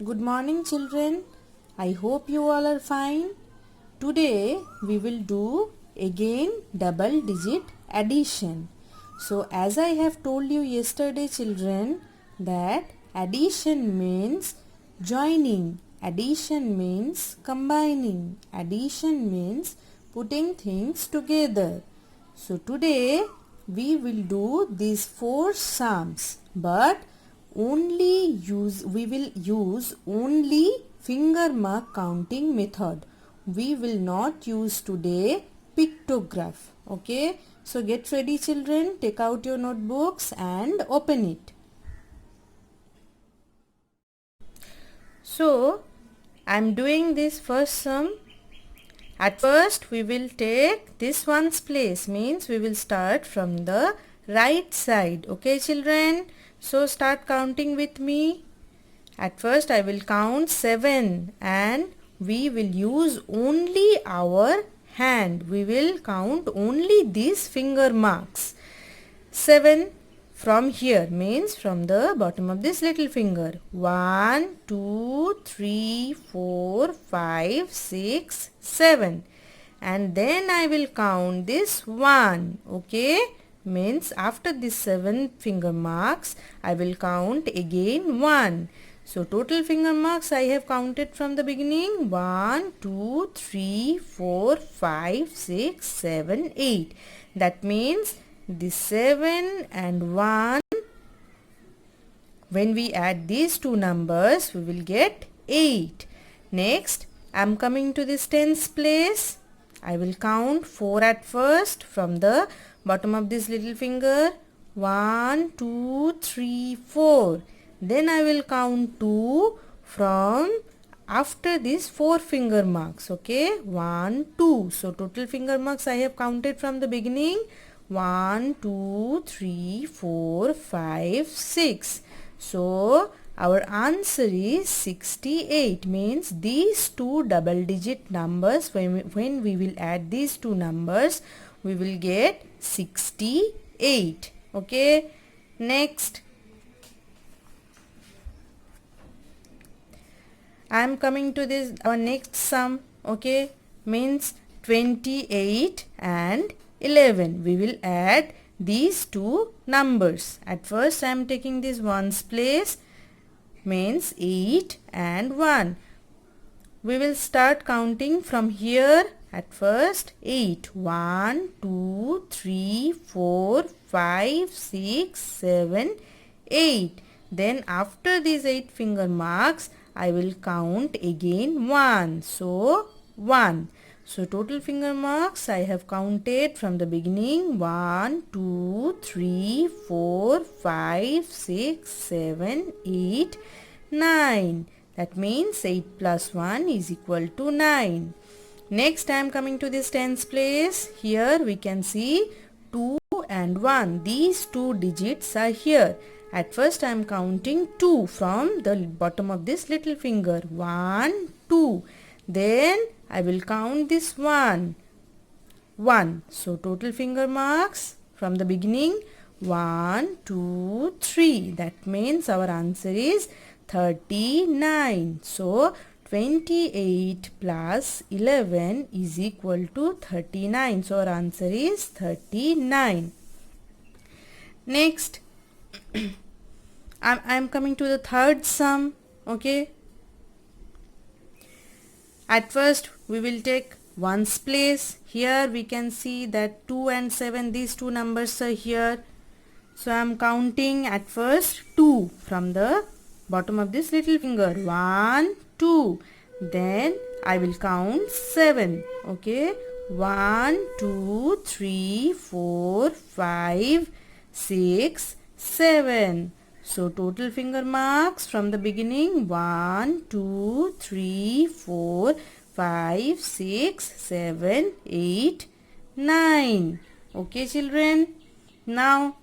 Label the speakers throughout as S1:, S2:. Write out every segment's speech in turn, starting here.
S1: Good morning, children. I hope you all are fine. Today we will do again double digit addition. So, as I have told you yesterday, children, that addition means joining, addition means combining, addition means putting things together. So, today we will do these four sums, but we will use only finger mark counting method. We will not use today pictograph. Okay, so get ready, children. Take out your notebooks and open it. So I am doing this first sum. At first we will take this one's place, means we will start from the right side. Okay, children, so start counting with me. At first I will count 7 and we will use only our hand. We will count only these finger marks. 7 from here, means from the bottom of this little finger. 1, 2, 3, 4, 5, 6, 7. And then I will count this 1. Okay, means after this 7 finger marks I will count again 1. So total finger marks I have counted from the beginning: 1, 2, 3, 4, 5, 6, 7, 8. That means the 7 and 1, when we add these two numbers we will get 8. Next I am coming to this tens place. I will count 4 at first from the bottom of this little finger. 1, 2, 3, 4. Then I will count 2 from after these 4 finger marks. Okay, 1, 2. So total finger marks I have counted from the beginning: 1, 2, 3, 4, 5, 6. So our answer is 68, means these two double digit numbers, when we will add these two numbers we will get 68. Okay, next I am coming to this our next sum. Okay, means 28 and 11. We will add these two numbers. At first I am taking this ones place, means 8 and 1. We will start counting from here. At first 8. 1, 2, 3, 4, 5, 6, 7, 8. Then after these 8 finger marks I will count again 1. So 1. So total finger marks I have counted from the beginning: 1, 2, 3, 4, 5, 6, 7, 8, 9. That means 8 plus 1 is equal to 9. Next I am coming to this tens place. Here we can see 2 and 1. These two digits are here. At first I am counting 2 from the bottom of this little finger. 1, 2. Then I will count this 1. 1. So total finger marks from the beginning: 1, 2, 3. That means our answer is 39. So 28 plus 11 is equal to 39. So our answer is 39. Next I am coming to the third sum. Okay, at first we will take ones place. Here we can see that 2 and 7, these two numbers are here. So I am counting at first 2 from the bottom of this little finger. 1, 2. Then I will count 7. Okay, 1, 2, 3, 4, 5, 6, 7. So total finger marks from the beginning: 1, 2, 3, 4, 5, 6, 7, 8, 9. Okay, children. Now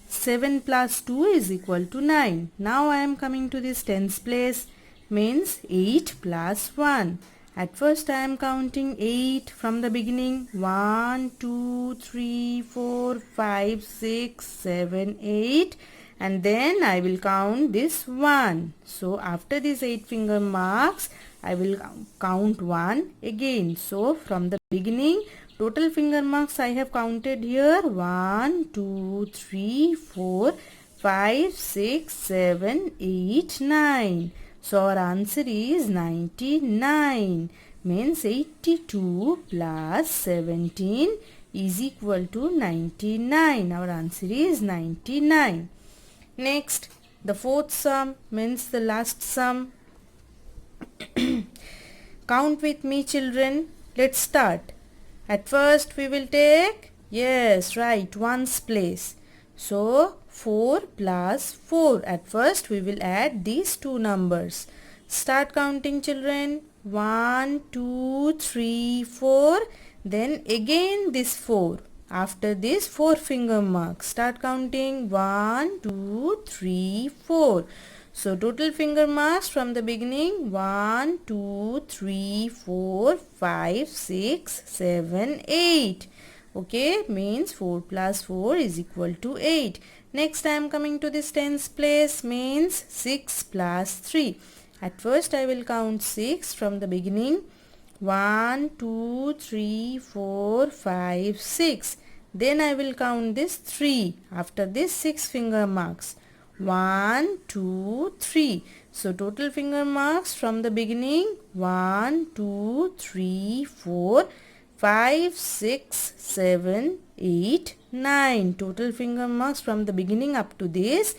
S1: 7 plus 2 is equal to 9. Now I am coming to this tens place, means 8 plus 1. At first I am counting 8 from the beginning: 1, 2, 3, 4, 5, 6, 7, 8. and then I will count this 1. So after these 8 finger marks, I will count 1 again. So from the beginning, total finger marks I have counted here 1, 2, 3, 4, 5, 6, 7, 8, 9. So our answer is 99. Means 82 plus 17 is equal to 99. Our answer is 99. Next, the fourth sum means the last sum. Count with me, children. Let's start. At first we will take, yes, right, ones place. So 4 plus 4. At first we will add these two numbers. Start counting, children. 1, 2, 3, 4. Then again this 4. After this 4 finger mark. Start counting. 1, 2, 3, 4. So total finger marks from the beginning 1, 2, 3, 4, 5, 6, 7, 8. Okay, means 4 plus 4 is equal to 8. Next I am coming to this tens place, means 6 plus 3. At first I will count 6 from the beginning. 1, 2, 3, 4, 5, 6. Then I will count this 3 after this 6 finger marks. 1, 2, 3. So total finger marks from the beginning 1, 2, 3, 4, 5, 6, 7, 8, 9. Total finger marks from the beginning up to this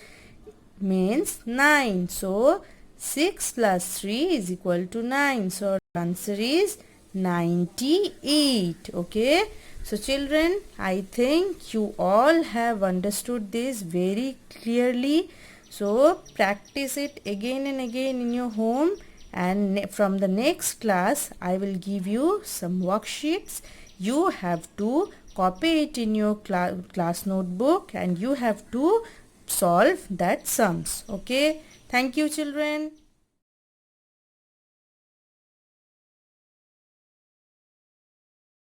S1: means 9. So 6 plus 3 is equal to 9. So our answer is 98. Okay. So children, I think you all have understood this very clearly. So practice it again and again in your home, and from the next class I will give you some worksheets. You have to copy it in your class notebook and you have to solve that sums. Okay. Thank you, children.